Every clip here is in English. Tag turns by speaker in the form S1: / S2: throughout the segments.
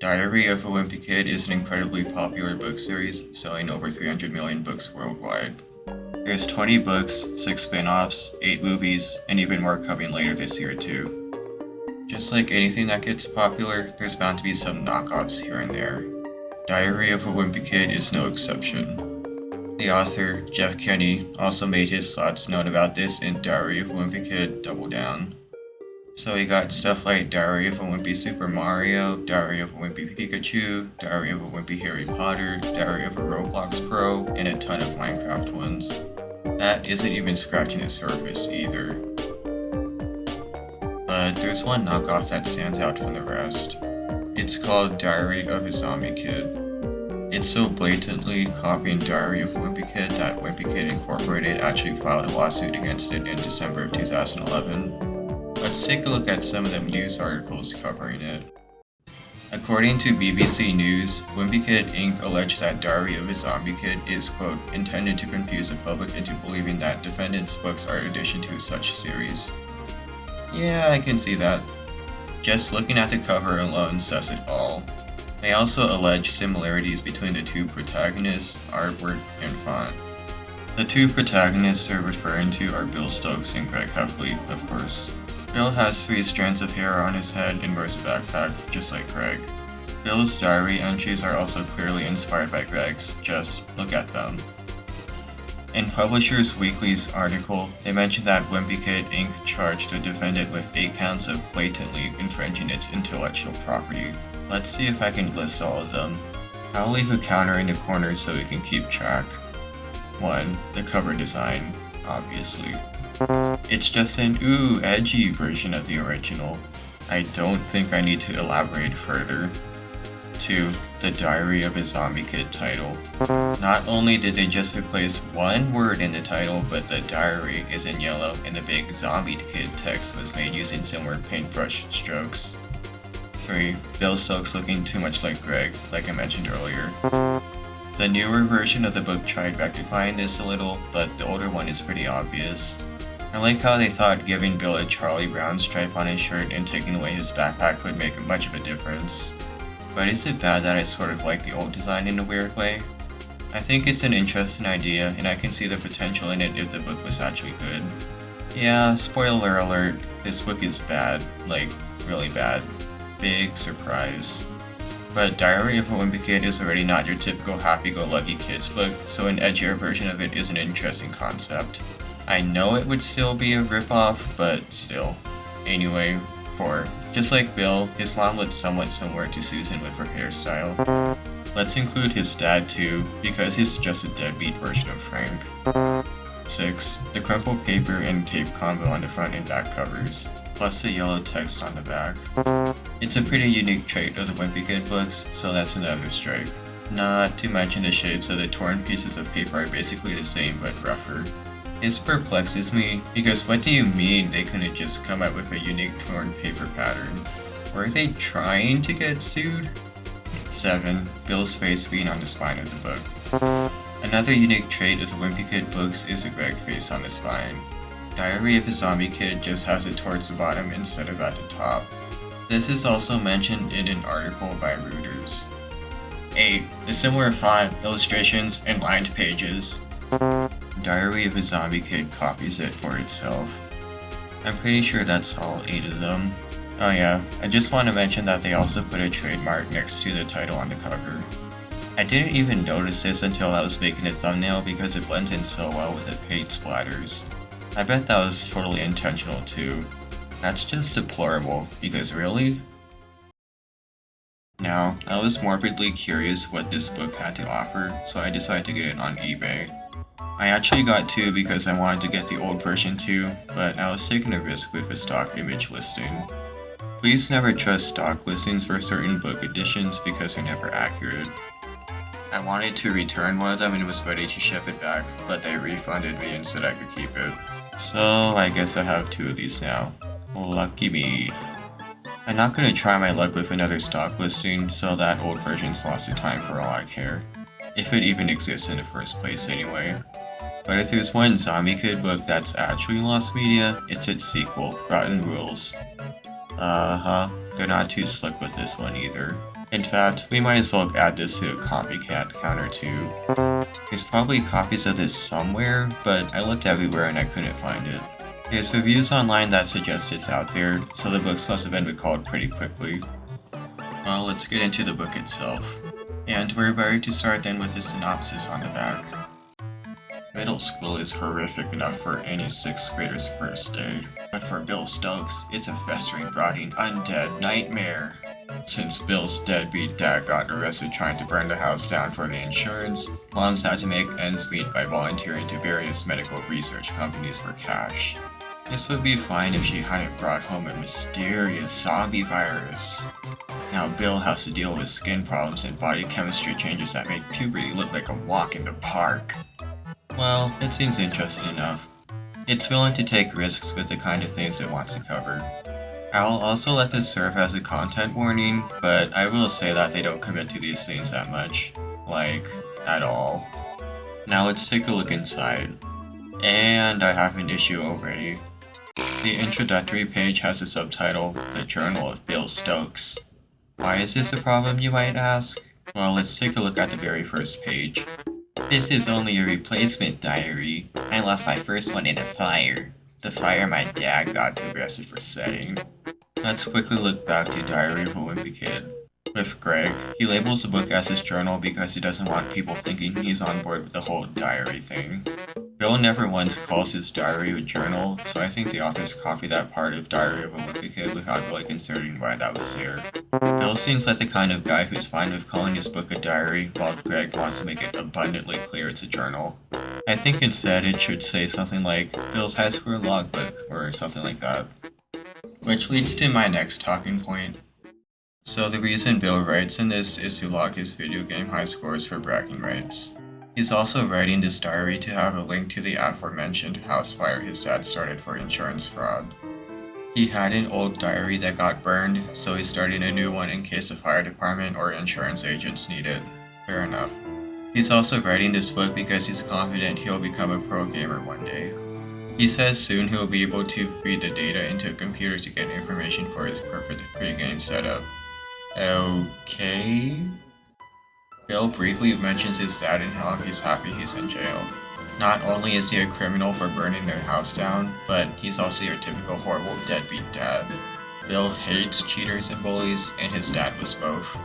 S1: Diary of a Wimpy Kid is an incredibly popular book series, selling over 300 million books worldwide. There's 20 books, 6 spin-offs, 8 movies, and even more coming later this year too. Just like anything that gets popular, there's bound to be some knockoffs here and there. Diary of a Wimpy Kid is no exception. The author, Jeff Kinney, also made his thoughts known about this in Diary of a Wimpy Kid Double Down. So we got stuff like Diary of a Wimpy Super Mario, Diary of a Wimpy Pikachu, Diary of a Wimpy Harry Potter, Diary of a Roblox Pro, and a ton of Minecraft ones. That isn't even scratching the surface either. But there's one knockoff that stands out from the rest. It's called Diary of a Zombie Kid. It's so blatantly copying Diary of a Wimpy Kid that Wimpy Kid Incorporated actually filed a lawsuit against it in December of 2011. Let's take a look at some of the news articles covering it. According to BBC News, Wimpy Kid Inc. alleged that Diary of a Zombie Kid is, quote, intended to confuse the public into believing that defendants' books are an addition to such series. Yeah, I can see that. Just looking at the cover alone says it all. They also allege similarities between the two protagonists, artwork, and font. The two protagonists they're referring to are Bill Stokes and Greg Heffley, of course. Bill has 3 strands of hair on his head and wears a backpack, just like Greg. Bill's diary entries are also clearly inspired by Greg's, just look at them. In Publishers Weekly's article, they mentioned that Wimpy Kid Inc. charged the defendant with 8 counts of blatantly infringing its intellectual property. Let's see if I can list all of them. I'll leave a counter in the corner so we can keep track. 1. The cover design, obviously. It's just an edgy version of the original. I don't think I need to elaborate further. 2. The Diary of a Zombie Kid title. Not only did they just replace one word in the title, but the diary is in yellow and the big Zombie Kid text was made using similar paintbrush strokes. 3. Bill Stokes looking too much like Greg, like I mentioned earlier. The newer version of the book tried rectifying this a little, but the older one is pretty obvious. I like how they thought giving Bill a Charlie Brown stripe on his shirt and taking away his backpack would make much of a difference. But is it bad that I sort of like the old design in a weird way? I think it's an interesting idea, and I can see the potential in it if the book was actually good. Yeah, spoiler alert, this book is bad. Like, really bad. Big surprise. But Diary of a Wimpy Kid is already not your typical happy-go-lucky kids book, so an edgier version of it is an interesting concept. I know it would still be a ripoff, but still. Anyway, 4. Just like Bill, his mom looked somewhat similar to Susan with her hairstyle. Let's include his dad too, because he's just a deadbeat version of Frank. 6. The crumpled paper and tape combo on the front and back covers, plus the yellow text on the back. It's a pretty unique trait of the Wimpy Kid books, so that's another strike. Not to mention the shapes of the torn pieces of paper are basically the same but rougher. This perplexes me, because what do you mean they couldn't just come up with a unique torn paper pattern? Were they trying to get sued? 7. Bill's face being on the spine of the book. Another unique trait of the Wimpy Kid books is a Greg face on the spine. Diary of a Zombie Kid just has it towards the bottom instead of at the top. This is also mentioned in an article by Reuters. 8. The similar font, illustrations, and lined pages. Diary of a Zombie Kid copies it for itself. I'm pretty sure that's all 8 of them. Oh yeah, I just want to mention that they also put a trademark next to the title on the cover. I didn't even notice this until I was making a thumbnail because it blends in so well with the paint splatters. I bet that was totally intentional too. That's just deplorable, because really? Now, I was morbidly curious what this book had to offer, so I decided to get it on eBay. I actually got 2 because I wanted to get the old version too, but I was taking a risk with a stock image listing. Please never trust stock listings for certain book editions because they're never accurate. I wanted to return one of them and was ready to ship it back, but they refunded me and said I could keep it. So I guess I have 2 of these now. Lucky me. I'm not gonna try my luck with another stock listing, so that old version's lost to time for all I care. If it even exists in the first place anyway. But if there's one Zombie Kid book that's actually lost media, it's its sequel, Rotten Rules. Uh-huh, they're not too slick with this one either. In fact, we might as well add this to a copycat counter too. There's probably copies of this somewhere, but I looked everywhere and I couldn't find it. There's reviews online that suggest it's out there, so the books must have been recalled pretty quickly. Well, let's get into the book itself. And we're ready to start then with the synopsis on the back. Middle school is horrific enough for any 6th grader's first day, but for Bill Stokes, it's a festering, rotting, undead nightmare. Since Bill's deadbeat dad got arrested trying to burn the house down for the insurance, moms had to make ends meet by volunteering to various medical research companies for cash. This would be fine if she hadn't brought home a mysterious zombie virus. Now Bill has to deal with skin problems and body chemistry changes that make puberty look like a walk in the park. Well, it seems interesting enough. It's willing to take risks with the kind of things it wants to cover. I'll also let this serve as a content warning, but I will say that they don't commit to these things that much. Like, at all. Now let's take a look inside. And I have an issue already. The introductory page has the subtitle, The Journal of Bill Stokes. Why is this a problem, you might ask? Well, let's take a look at the very first page. This is only a replacement diary. I lost my first one in a fire. The fire my dad got arrested for setting. Let's quickly look back to Diary of a Wimpy Kid. With Greg, he labels the book as his journal because he doesn't want people thinking he's on board with the whole diary thing. Bill never once calls his diary a journal, so I think the authors copied that part of Diary of a Wimpy Kid without really considering why that was there. Bill seems like the kind of guy who's fine with calling his book a diary, while Greg wants to make it abundantly clear it's a journal. I think instead it should say something like Bill's high school logbook, or something like that. Which leads to my next talking point. So the reason Bill writes in this is to log his video game high scores for bragging rights. He's also writing this diary to have a link to the aforementioned house fire his dad started for insurance fraud. He had an old diary that got burned, so he's starting a new one in case the fire department or insurance agents need it. Fair enough. He's also writing this book because he's confident he'll become a pro gamer one day. He says soon he'll be able to feed the data into a computer to get information for his perfect pre-game setup. Okay? Bill briefly mentions his dad and how he's happy he's in jail. Not only is he a criminal for burning their house down, but he's also your typical horrible deadbeat dad. Bill hates cheaters and bullies, and his dad was both.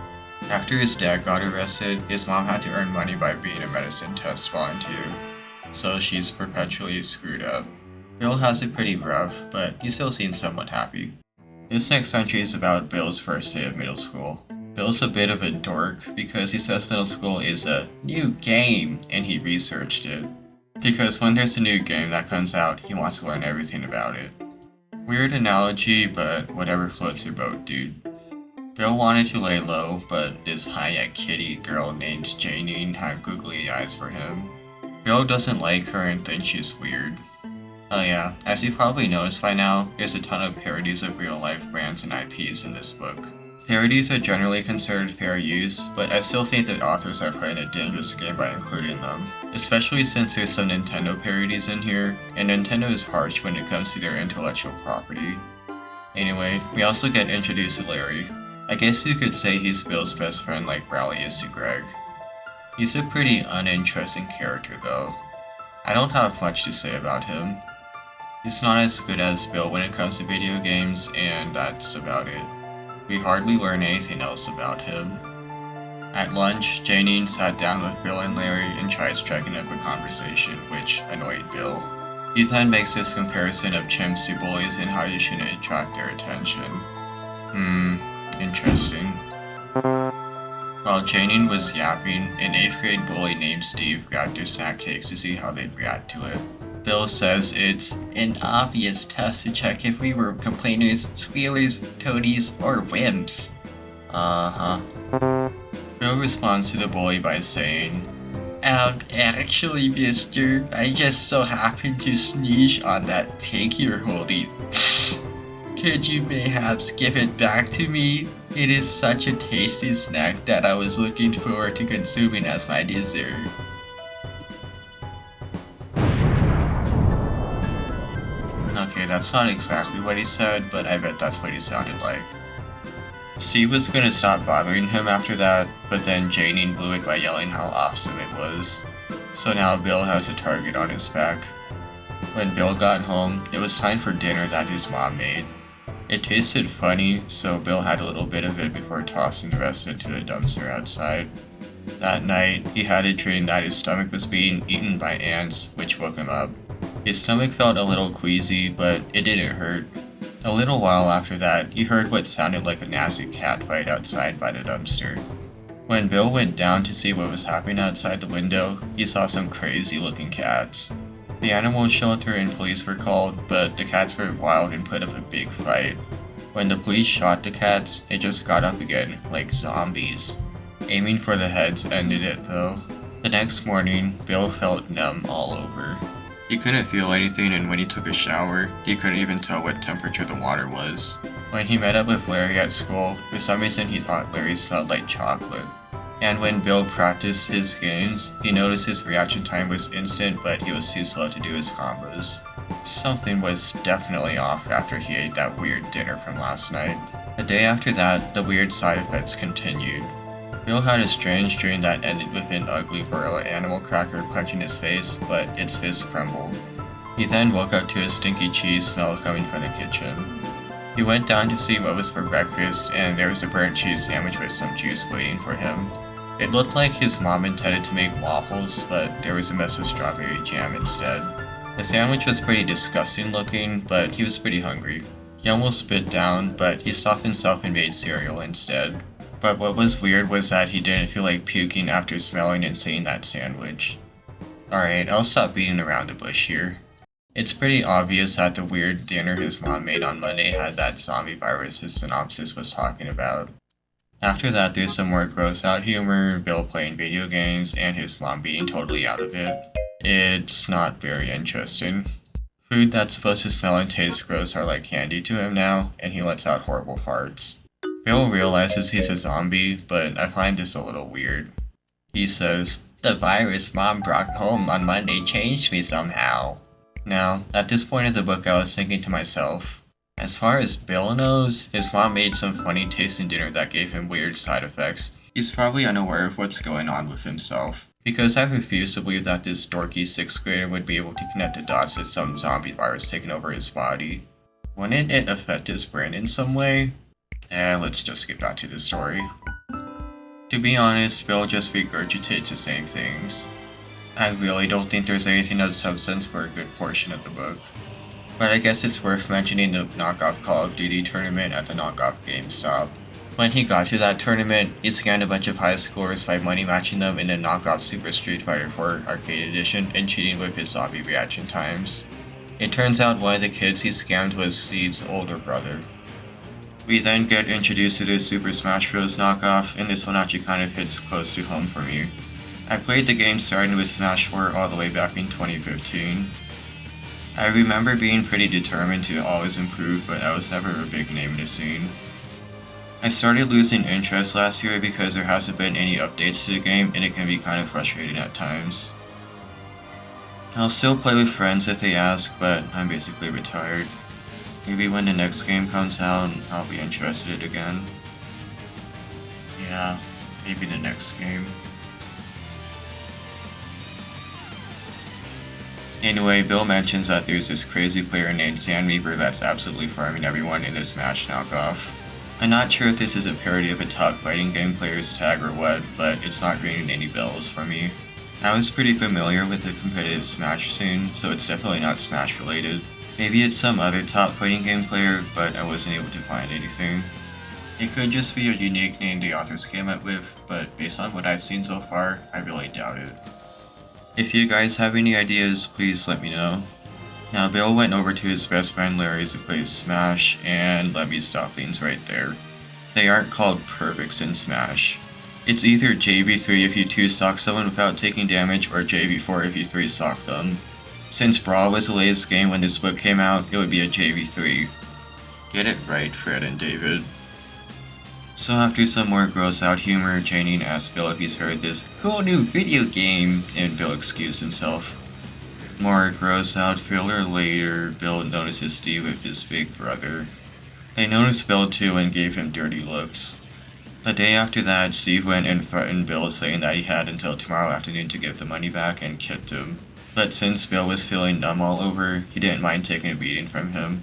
S1: After his dad got arrested, his mom had to earn money by being a medicine test volunteer, so she's perpetually screwed up. Bill has it pretty rough, but he still seems somewhat happy. This next entry is about Bill's first day of middle school. Bill's a bit of a dork because he says middle school is a new game and he researched it. Because when there's a new game that comes out, he wants to learn everything about it. Weird analogy, but whatever floats your boat, dude. Bill wanted to lay low, but this Hayek kitty girl named Janine had googly eyes for him. Bill doesn't like her and thinks she's weird. Oh yeah, as you've probably noticed by now, there's a ton of parodies of real-life brands and IPs in this book. Parodies are generally considered fair use, but I still think the authors are playing a dangerous game by including them. Especially since there's some Nintendo parodies in here, and Nintendo is harsh when it comes to their intellectual property. Anyway, we also get introduced to Larry. I guess you could say he's Bill's best friend like Rowley is to Greg. He's a pretty uninteresting character though. I don't have much to say about him. He's not as good as Bill when it comes to video games, and that's about it. We hardly learn anything else about him. At lunch, Janine sat down with Bill and Larry and tried striking up a conversation, which annoyed Bill. He then makes this comparison of chimps to bullies and how you shouldn't attract their attention. Interesting. While Janine was yapping, an 8th grade bully named Steve grabbed their snack cakes to see how they'd react to it. Bill says it's an obvious test to check if we were complainers, squealers, toadies, or wimps. Bill responds to the bully by saying, actually, mister, I just so happened to sneeze on that cake you're holding. Could you perhaps give it back to me? It is such a tasty snack that I was looking forward to consuming as my dessert. That's not exactly what he said, but I bet that's what he sounded like. Steve was gonna stop bothering him after that, but then Janine blew it by yelling how awesome it was. So now Bill has a target on his back. When Bill got home, it was time for dinner that his mom made. It tasted funny, so Bill had a little bit of it before tossing the rest into the dumpster outside. That night, he had a dream that his stomach was being eaten by ants, which woke him up. His stomach felt a little queasy, but it didn't hurt. A little while after that, he heard what sounded like a nasty cat fight outside by the dumpster. When Bill went down to see what was happening outside the window, he saw some crazy looking cats. The animal shelter and police were called, but the cats were wild and put up a big fight. When the police shot the cats, they just got up again, like zombies. Aiming for the heads ended it though. The next morning, Bill felt numb all over. He couldn't feel anything, and when he took a shower, he couldn't even tell what temperature the water was. When he met up with Larry at school, for some reason he thought Larry smelled like chocolate. And when Bill practiced his games, he noticed his reaction time was instant, but he was too slow to do his combos. Something was definitely off after he ate that weird dinner from last night. The day after that, the weird side effects continued. Bill had a strange dream that ended with an ugly gorilla animal cracker punching his face, but its fist crumbled. He then woke up to a stinky cheese smell coming from the kitchen. He went down to see what was for breakfast, and there was a burnt cheese sandwich with some juice waiting for him. It looked like his mom intended to make waffles, but there was a mess of strawberry jam instead. The sandwich was pretty disgusting looking, but he was pretty hungry. He almost spit down, but he stopped himself and made cereal instead. But what was weird was that he didn't feel like puking after smelling and seeing that sandwich. Alright, I'll stop beating around the bush here. It's pretty obvious that the weird dinner his mom made on Monday had that zombie virus his synopsis was talking about. After that, there's some more gross out humor, Bill playing video games, and his mom being totally out of it. It's not very interesting. Food that's supposed to smell and taste gross are like candy to him now, and he lets out horrible farts. Bill realizes he's a zombie, but I find this a little weird. He says, "The virus Mom brought home on Monday changed me somehow." Now, at this point of the book I was thinking to myself, as far as Bill knows, his mom made some funny tasting dinner that gave him weird side effects. He's probably unaware of what's going on with himself. Because I refuse to believe that this dorky 6th grader would be able to connect the dots with some zombie virus taking over his body. Wouldn't it affect his brain in some way? Let's just get back to the story. To be honest, Bill just regurgitates the same things. I really don't think there's anything of substance for a good portion of the book. But I guess it's worth mentioning the knockoff Call of Duty tournament at the knockoff GameStop. When he got to that tournament, he scammed a bunch of high schoolers by money matching them in a knockoff Super Street Fighter 4 Arcade Edition and cheating with his zombie reaction times. It turns out one of the kids he scammed was Steve's older brother. We then get introduced to this Super Smash Bros. Knockoff, and this one actually kind of hits close to home for me. I played the game starting with Smash 4 all the way back in 2015. I remember being pretty determined to always improve, but I was never a big name in the scene. I started losing interest last year because there hasn't been any updates to the game, and it can be kind of frustrating at times. I'll still play with friends if they ask, but I'm basically retired. Maybe when the next game comes out, I'll be interested again. Yeah, maybe the next game. Anyway, Bill mentions that there's this crazy player named Sandweaver that's absolutely farming everyone in this Smash knockoff. I'm not sure if this is a parody of a top fighting game player's tag or what, but it's not ringing any bells for me. I was pretty familiar with the competitive Smash scene, so it's definitely not Smash related. Maybe it's some other top fighting game player, but I wasn't able to find anything. It could just be a unique name the authors came up with, but based on what I've seen so far, I really doubt it. If you guys have any ideas, please let me know. Now Bill went over to his best friend Larry's to play Smash, and let me stop things right there. They aren't called perfects in Smash. It's either JV3 if you 2-stock someone without taking damage, or JV4 if you 3-stock them. Since Brawl was the latest game when this book came out, it would be a JV3. Get it right, Fred and David. So after some more gross out humor, Janine asked Bill if he's heard this cool new video game, and Bill excused himself. More gross out filler later, Bill notices Steve with his big brother. They noticed Bill too and gave him dirty looks. The day after that, Steve went and threatened Bill, saying that he had until tomorrow afternoon to give the money back, and kicked him. But since Bill was feeling numb all over, he didn't mind taking a beating from him.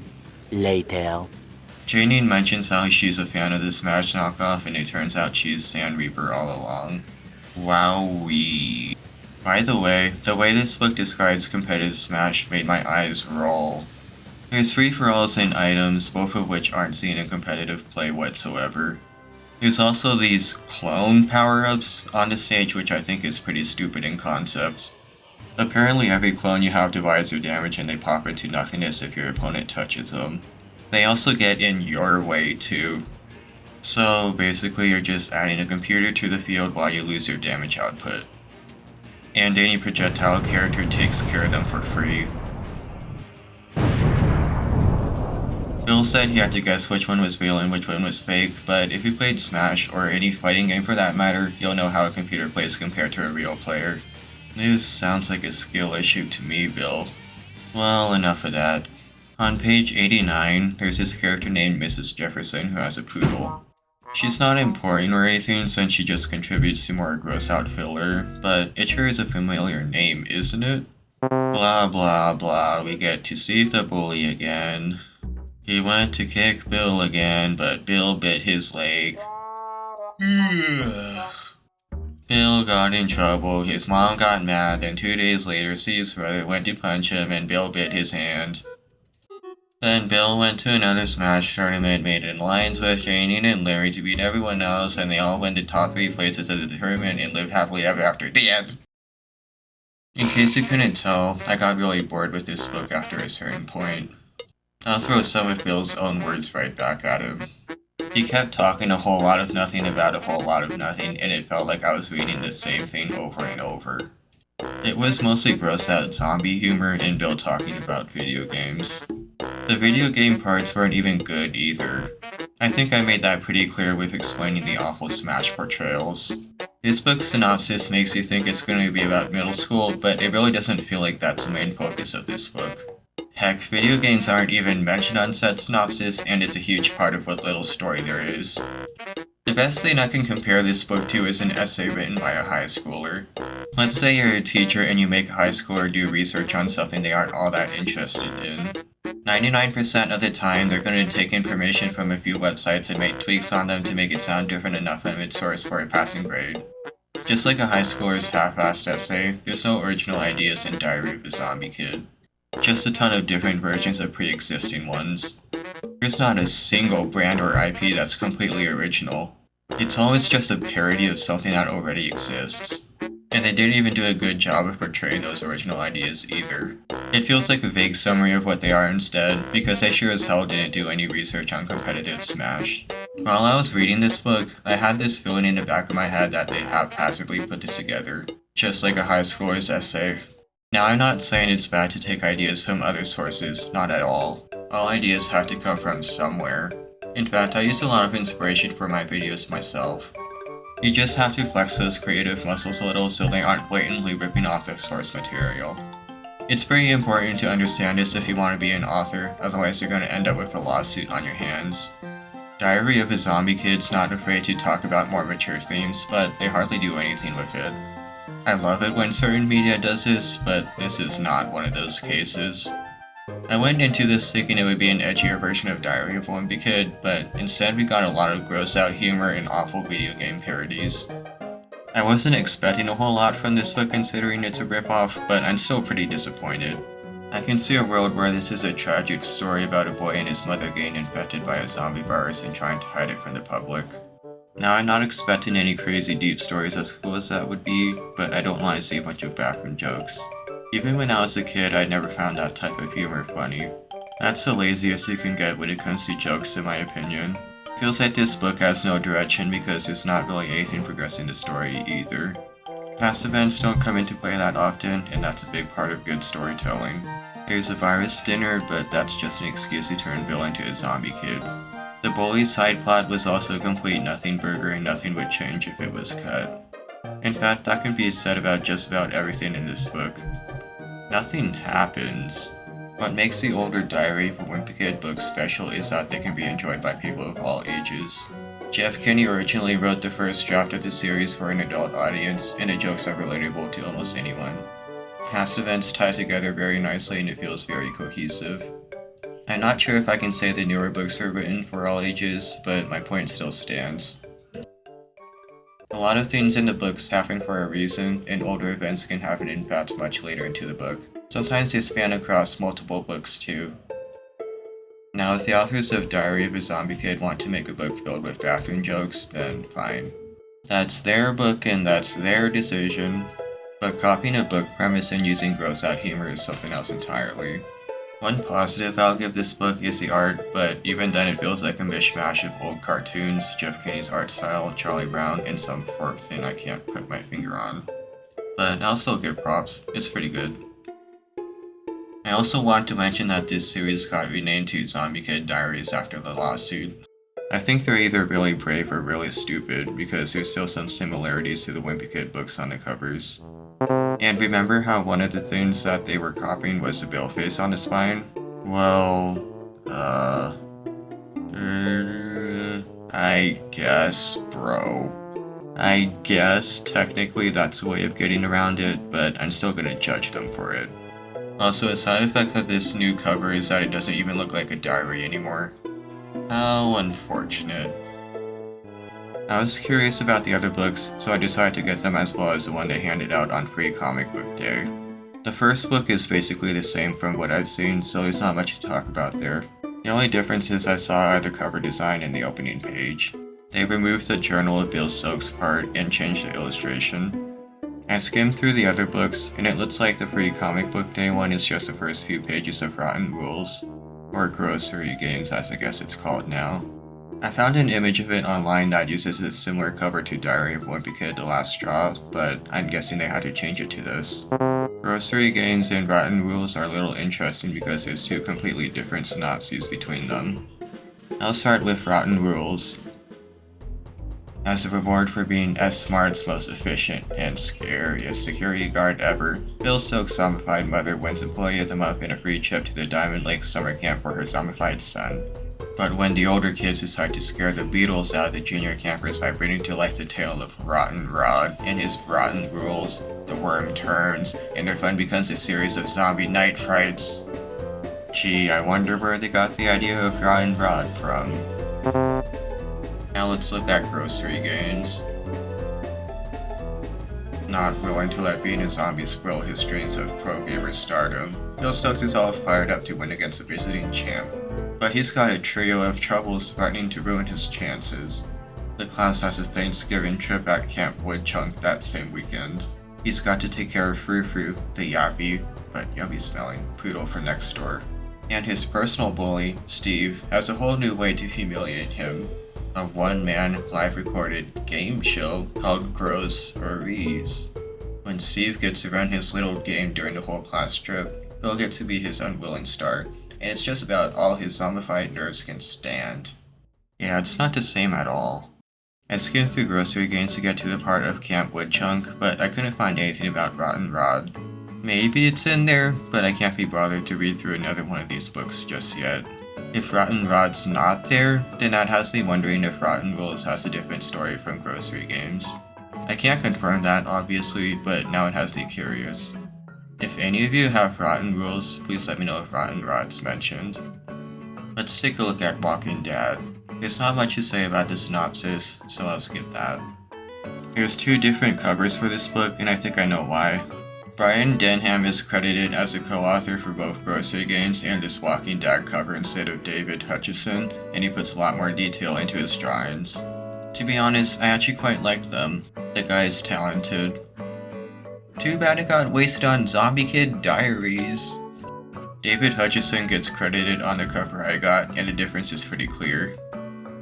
S2: Later.
S1: Janine mentions how she's a fan of the Smash knockoff, and it turns out she's Sand Reaper all along. Wowee. By the way this book describes competitive Smash made my eyes roll. There's free-for-alls and items, both of which aren't seen in competitive play whatsoever. There's also these clone power-ups on the stage, which I think is pretty stupid in concept. Apparently every clone you have divides their damage and they pop into nothingness if your opponent touches them. They also get in your way too. So basically you're just adding a computer to the field while you lose your damage output. And any projectile character takes care of them for free. Bill said he had to guess which one was real and which one was fake, but if you played Smash, or any fighting game for that matter, you'll know how a computer plays compared to a real player. This sounds like a skill issue to me, Bill. Well, enough of that. On page 89, there's this character named Mrs. Jefferson who has a poodle. She's not important or anything since she just contributes to more gross out filler, but it sure is a familiar name, isn't it? Blah blah blah, we get to see the bully again. He went to kick Bill again, but Bill bit his leg. Bill got in trouble, his mom got mad, and 2 days later Steve's brother went to punch him and Bill bit his hand. Then Bill went to another Smash tournament, made an alliance with Janine and Larry to beat everyone else, and they all went to top 3 places of the tournament and lived happily ever after. The end! In case you couldn't tell, I got really bored with this book after a certain point. I'll throw some of Bill's own words right back at him. He kept talking a whole lot of nothing about a whole lot of nothing, and it felt like I was reading the same thing over and over. It was mostly gross out zombie humor and Bill talking about video games. The video game parts weren't even good either. I think I made that pretty clear with explaining the awful Smash portrayals. This book's synopsis makes you think it's going to be about middle school, but it really doesn't feel like that's the main focus of this book. Heck, video games aren't even mentioned on said synopsis, and it's a huge part of what little story there is. The best thing I can compare this book to is an essay written by a high schooler. Let's say you're a teacher and you make a high schooler do research on something they aren't all that interested in. 99% of the time, they're going to take information from a few websites and make tweaks on them to make it sound different enough from its source for a passing grade. Just like a high schooler's half-assed essay, there's no original ideas in Diary of a Zombie Kid. Just a ton of different versions of pre-existing ones. There's not a single brand or IP that's completely original. It's always just a parody of something that already exists. And they didn't even do a good job of portraying those original ideas either. It feels like a vague summary of what they are instead, because they sure as hell didn't do any research on competitive Smash. While I was reading this book, I had this feeling in the back of my head that they haphazardly put this together, just like a high schooler's essay. Now, I'm not saying it's bad to take ideas from other sources, not at all. All ideas have to come from somewhere. In fact, I use a lot of inspiration for my videos myself. You just have to flex those creative muscles a little so they aren't blatantly ripping off the source material. It's pretty important to understand this if you want to be an author, otherwise you're going to end up with a lawsuit on your hands. Diary of a Zombie Kid's not afraid to talk about more mature themes, but they hardly do anything with it. I love it when certain media does this, but this is not one of those cases. I went into this thinking it would be an edgier version of Diary of a Wimpy Kid, but instead we got a lot of gross out humor and awful video game parodies. I wasn't expecting a whole lot from this book considering it's a ripoff, but I'm still pretty disappointed. I can see a world where this is a tragic story about a boy and his mother getting infected by a zombie virus and trying to hide it from the public. Now, I'm not expecting any crazy deep stories as cool as that would be, but I don't want to see a bunch of bathroom jokes. Even when I was a kid, I never found that type of humor funny. That's the laziest you can get when it comes to jokes in my opinion. Feels like this book has no direction because there's not really anything progressing the story either. Past events don't come into play that often, and that's a big part of good storytelling. There's a virus dinner, but that's just an excuse to turn Bill into a zombie kid. The bully side plot was also a complete nothing burger and nothing would change if it was cut. In fact, that can be said about just about everything in this book. Nothing happens. What makes the older Diary of a Wimpy Kid books special is that they can be enjoyed by people of all ages. Jeff Kinney originally wrote the first draft of the series for an adult audience, and the jokes are relatable to almost anyone. Past events tie together very nicely and it feels very cohesive. I'm not sure if I can say the newer books are written for all ages, but my point still stands. A lot of things in the books happen for a reason, and older events can have an impact much later into the book. Sometimes they span across multiple books too. Now, if the authors of Diary of a Zombie Kid want to make a book filled with bathroom jokes, then fine. That's their book and that's their decision. But copying a book premise and using gross out humor is something else entirely. One positive I'll give this book is the art, but even then it feels like a mishmash of old cartoons, Jeff Kinney's art style, Charlie Brown, and some fourth thing I can't put my finger on. But I'll still give props, it's pretty good. I also want to mention that this series got renamed to Zombie Kid Diaries after the lawsuit. I think they're either really brave or really stupid, because there's still some similarities to the Wimpy Kid books on the covers. And remember how one of the things that they were copying was the bill face on the spine? Well, I guess, bro. I guess technically that's a way of getting around it, but I'm still gonna judge them for it. Also, a side effect of this new cover is that it doesn't even look like a diary anymore. How unfortunate. I was curious about the other books, so I decided to get them as well as the one they handed out on Free Comic Book Day. The first book is basically the same from what I've seen, so there's not much to talk about there. The only difference is I saw the cover design in the opening page. They removed the Journal of Bill Stokes part and changed the illustration. I skimmed through the other books, and it looks like the Free Comic Book Day one is just the first few pages of Rotten Rules, or Grocery Games as I guess it's called now. I found an image of it online that uses a similar cover to Diary of Wimpy Kid The Last Straw, but I'm guessing they had to change it to this. Grocery Games and Rotten Rules are a little interesting because there's two completely different synopses between them. I'll start with Rotten Rules. As a reward for being S-Smart's most efficient and scariest security guard ever, Bill Stokes' zombified mother wins Employee of the Month and a free trip to the Diamond Lake summer camp for her zombified son. But when the older kids decide to scare the Beatles out of the junior campers by bringing to life the tale of Rotten Rod and his rotten rules, the worm turns, and their fun becomes a series of zombie night frights. Gee, I wonder where they got the idea of Rotten Rod from. Now let's look at Grocery Games. Not willing to let being a zombie spoil his dreams of pro gamer stardom, Bill Stokes is all fired up to win against a visiting champ. But he's got a trio of troubles threatening to ruin his chances. The class has a Thanksgiving trip at Camp Woodchunk that same weekend. He's got to take care of Frou Frou, the yappy, but yummy smelling, poodle from next door. And his personal bully, Steve, has a whole new way to humiliate him. A one-man, live-recorded game show called Groceries. When Steve gets to run his little game during the whole class trip, Bill gets to be his unwilling star, and it's just about all his zombified nerves can stand. Yeah, it's not the same at all. I skimmed through Grocery Games to get to the part of Camp Woodchunk, but I couldn't find anything about Rotten Rod. Maybe it's in there, but I can't be bothered to read through another one of these books just yet. If Rotten Rod's not there, then that has me wondering if Rotten Rules has a different story from Grocery Games. I can't confirm that, obviously, but now it has me curious. If any of you have Rotten Rules, please let me know if Rotten Rod's mentioned. Let's take a look at Walking Dead. There's not much to say about the synopsis, so I'll skip that. There's two different covers for this book, and I think I know why. Brian Denham is credited as a co-author for both Grocery Games and this Walking Dead cover instead of David Hutchison, and he puts a lot more detail into his drawings. To be honest, I actually quite like them. The guy is talented. Too bad it got wasted on Zombie Kid Diaries. David Hutchison gets credited on the cover I got, and the difference is pretty clear.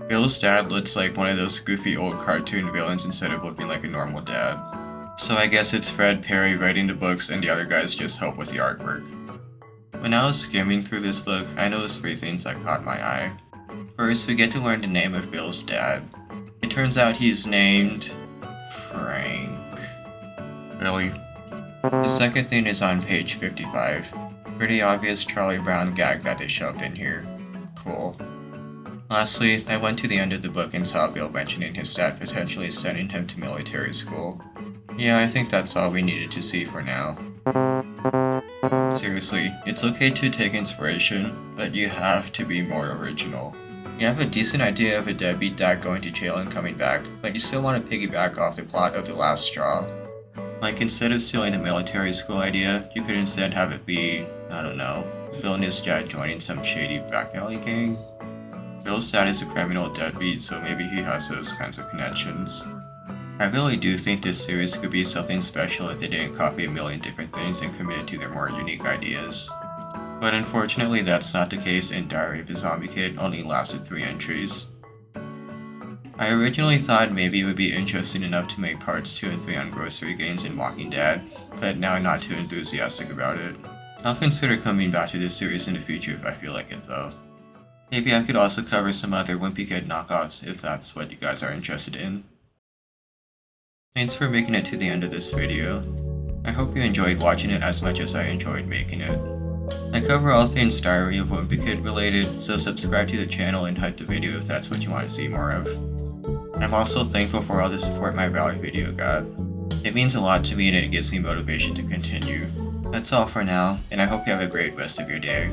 S1: Bill's dad looks like one of those goofy old cartoon villains instead of looking like a normal dad. So I guess it's Fred Perry writing the books and the other guys just help with the artwork. When I was skimming through this book, I noticed three things that caught my eye. First, we get to learn the name of Bill's dad. It turns out he's named Frank. Really? The second thing is on page 55. Pretty obvious Charlie Brown gag that they shoved in here. Cool. Lastly, I went to the end of the book and saw Bill mentioning his dad potentially sending him to military school. Yeah, I think that's all we needed to see for now. Seriously, it's okay to take inspiration, but you have to be more original. You have a decent idea of a deadbeat dad going to jail and coming back, but you still want to piggyback off the plot of The Last Straw. Like, instead of stealing a military school idea, you could instead have it be, I don't know, Bill and his dad joining some shady back alley gang? Bill's dad is a criminal deadbeat, so maybe he has those kinds of connections. I really do think this series could be something special if they didn't copy a million different things and committed to their more unique ideas. But unfortunately that's not the case, and Diary of a Zombie Kid only lasted 3 entries. I originally thought maybe it would be interesting enough to make parts 2 and 3 on grocery games and Walking Dead, but now I'm not too enthusiastic about it. I'll consider coming back to this series in the future if I feel like it though. Maybe I could also cover some other Wimpy Kid knockoffs if that's what you guys are interested in. Thanks for making it to the end of this video. I hope you enjoyed watching it as much as I enjoyed making it. I cover all things Diary of Wimpy Kid related, so subscribe to the channel and hype the video if that's what you want to see more of. I'm also thankful for all the support my Valley video got. It means a lot to me and it gives me motivation to continue. That's all for now, and I hope you have a great rest of your day.